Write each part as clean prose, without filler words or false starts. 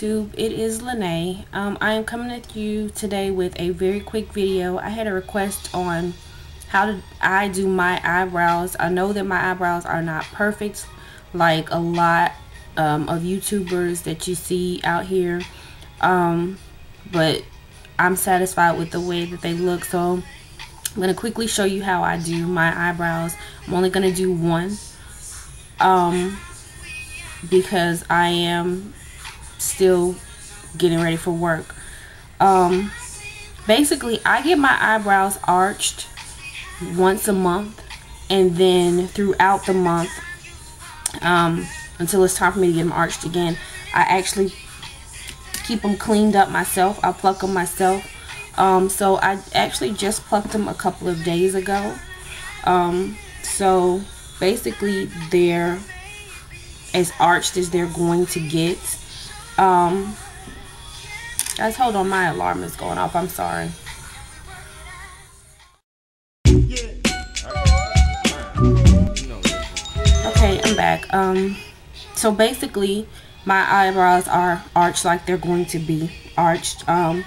YouTube, it is Lene. I am coming at you today with a very quick video. I had a request on how I do my eyebrows. I know that my eyebrows are not perfect like a lot of YouTubers that you see out here, but I'm satisfied with the way that they look. So I'm going to quickly show you how I do my eyebrows. I'm only going to do one because I am still getting ready for work. Basically, I get my eyebrows arched once a month, and then throughout the month, until it's time for me to get them arched again, I actually keep them cleaned up myself. I pluck them myself. So I actually just plucked them a couple of days ago. So basically they're as arched as they're going to get. Guys, hold on, my alarm is going off. I'm sorry. Okay, I'm back. So basically my eyebrows are arched like they're going to be arched. I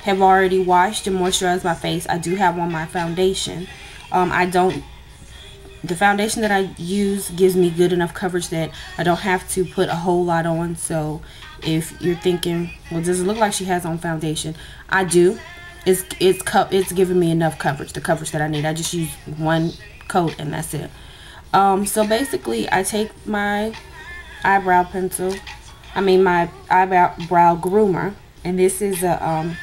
have already washed and moisturized my face. I do have on my foundation. The foundation that I use gives me good enough coverage that I don't have to put a whole lot on. So if you're thinking, well, does it look like she has on foundation? I do. It's giving me enough coverage, the coverage that I need. I just use one coat and that's it. So basically I take my eyebrow pencil, my eyebrow groomer, and this is a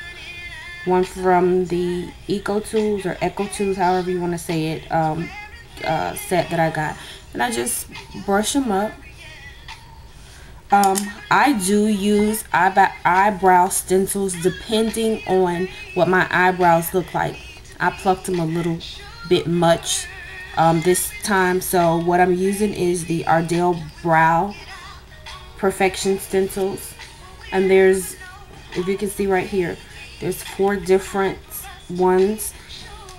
one from the Eco Tools or Echo Tools, however you want to say it, set that I got, and I just brush them up. I do use eyebrow stencils depending on what my eyebrows look like. I plucked them a little bit much this time, so what I'm using is the Ardell Brow Perfection stencils, and there's, if you can see right here, there's 4 different ones,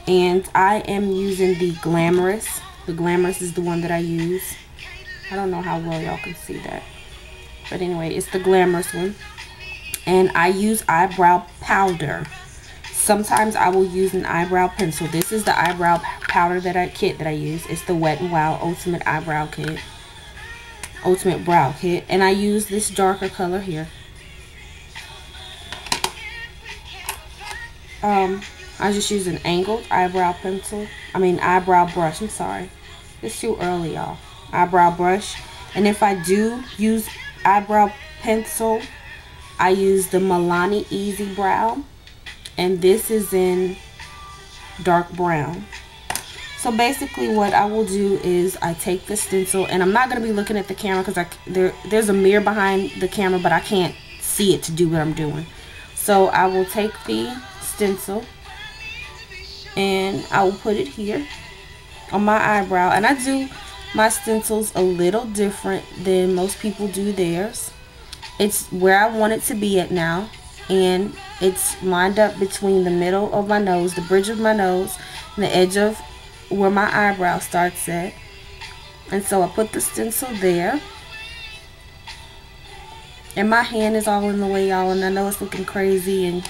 and I am using the Glamorous. The Glamorous is the one that I use. I don't know how well y'all can see that, but anyway, it's the Glamorous one. And I use eyebrow powder. Sometimes I will use an eyebrow pencil. This is the eyebrow powder kit that I use. It's the Wet n Wild Ultimate Eyebrow Kit, Ultimate Brow Kit, and I use this darker color here. I just use an angled eyebrow pencil. Eyebrow brush. I'm sorry. It's too early, y'all. Eyebrow brush. And if I do use eyebrow pencil, I use the Milani Easy Brow. And this is in dark brown. So basically what I will do is I take the stencil, and I'm not going to be looking at the camera because there's a mirror behind the camera, but I can't see it to do what I'm doing. So I will take the stencil and I will put it here on my eyebrow, and I do my stencils a little different than most people do theirs. It's where I want it to be at now, and it's lined up between the middle of my nose, the bridge of my nose, and the edge of where my eyebrow starts at. And so I put the stencil there, and my hand is all in the way, y'all, and I know it's looking crazy and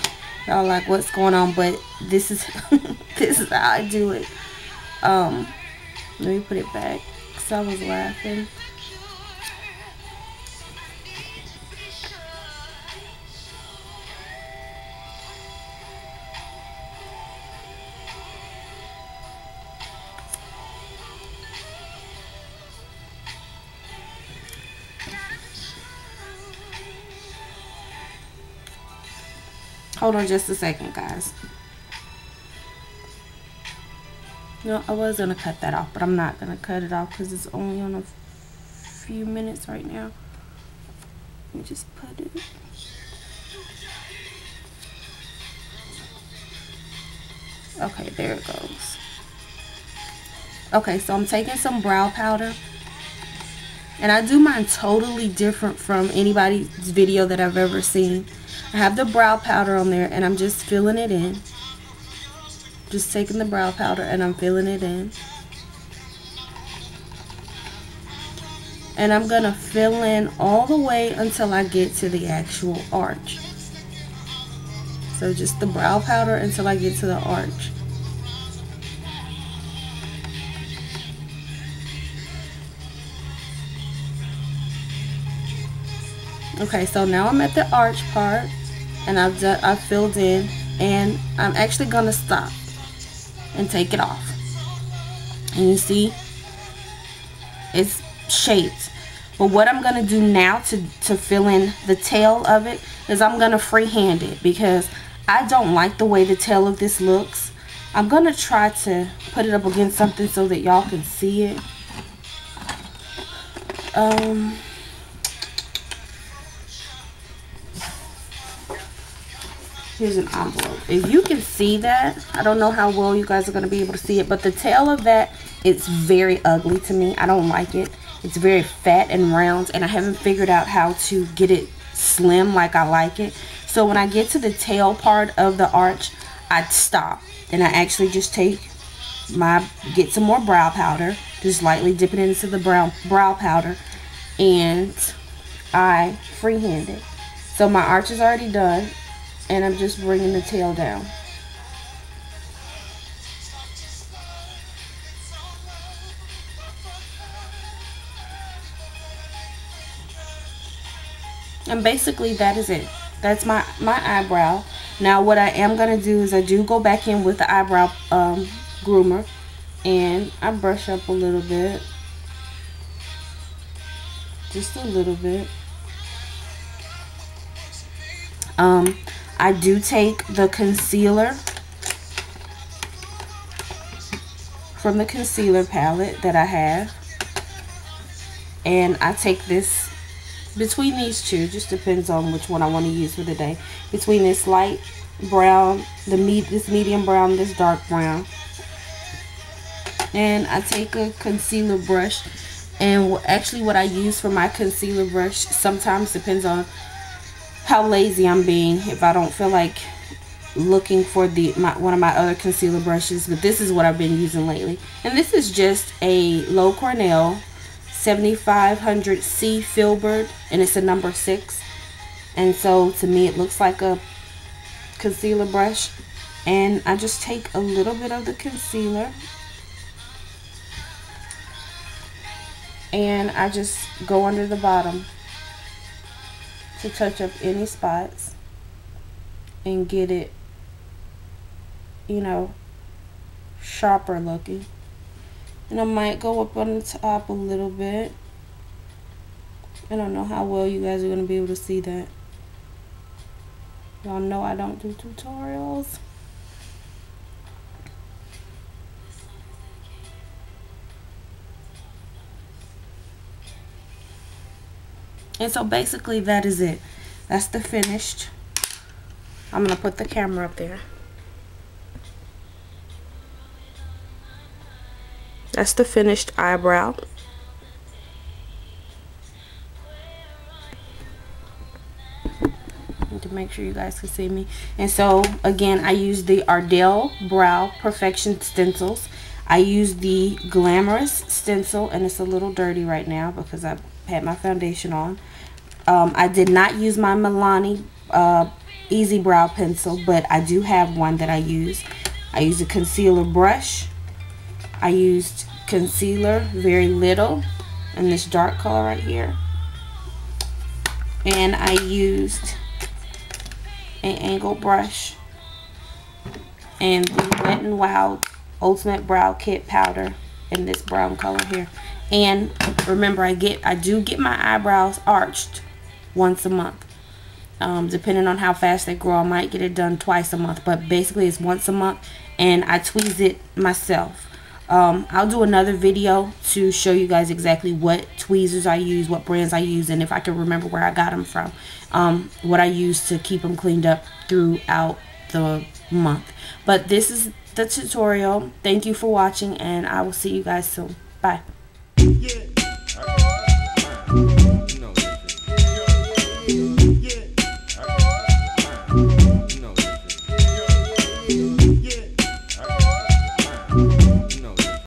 y'all like, what's going on, but this is this is how I do it. Let me put it back because I was laughing. Hold on just a second, guys. No, I was going to cut that off, but I'm not going to cut it off because it's only on a few minutes right now. Let me just put it. Okay, there it goes. Okay, so I'm taking some brow powder. And I do mine totally different from anybody's video that I've ever seen. I have the brow powder on there and I'm just filling it in. Just taking the brow powder and I'm filling it in. And I'm going to fill in all the way until I get to the actual arch. So just the brow powder until I get to the arch. Okay, so now I'm at the arch part, and I've filled in, and I'm actually gonna stop and take it off. And you see, it's shaped. But what I'm gonna do now to fill in the tail of it is I'm gonna freehand it, because I don't like the way the tail of this looks. I'm gonna try to put it up against something so that y'all can see it. Here's an envelope. If you can see that, I don't know how well you guys are going to be able to see it, but the tail of that, it's very ugly to me. I don't like it. It's very fat and round, and I haven't figured out how to get it slim like I like it. So when I get to the tail part of the arch, I stop, and I actually just get some more brow powder, just lightly dip it into the brow powder, and I freehand it. So my arch is already done, and I'm just bringing the tail down. And basically that is it. That's my eyebrow. Now what I am going to do is I do go back in with the eyebrow groomer, and I brush up a little bit. Just a little bit. I do take the concealer from the concealer palette that I have, and I take this between these two, just depends on which one I want to use for the day, between this light brown, this medium brown, this dark brown, and I take a concealer brush. And actually what I use for my concealer brush sometimes depends on how lazy I'm being, if I don't feel like looking for one of my other concealer brushes. But this is what I've been using lately, and this is just a Low Cornell 7500C Filbert, and it's a number 6, and so to me it looks like a concealer brush. And I just take a little bit of the concealer, and I just go under the bottom to touch up any spots and get it, you know, sharper looking. And I might go up on the top a little bit. I don't know how well you guys are going to be able to see that. Y'all know I don't do tutorials. And so basically that is it. That's the finished. I'm going to put the camera up there. That's the finished eyebrow. To make sure you guys can see me. And so again, I use the Ardell Brow Perfection stencils. I use the Glamorous stencil, and it's a little dirty right now because I had my foundation on. I did not use my Milani Easy Brow Pencil, but I do have one that I use. I used a concealer brush. I used concealer, very little, in this dark color right here. And I used an angled brush and the Wet n Wild Ultimate Brow Kit powder in this brown color here. And remember, I do get my eyebrows arched once a month. Depending on how fast they grow, I might get it done twice a month, but basically it's once a month, and I tweeze it myself. I'll do another video to show you guys exactly what tweezers I use, what brands I use, and if I can remember where I got them from, what I use to keep them cleaned up throughout the month. But this is the tutorial. Thank you for watching, and I will see you guys soon. Bye. Yeah.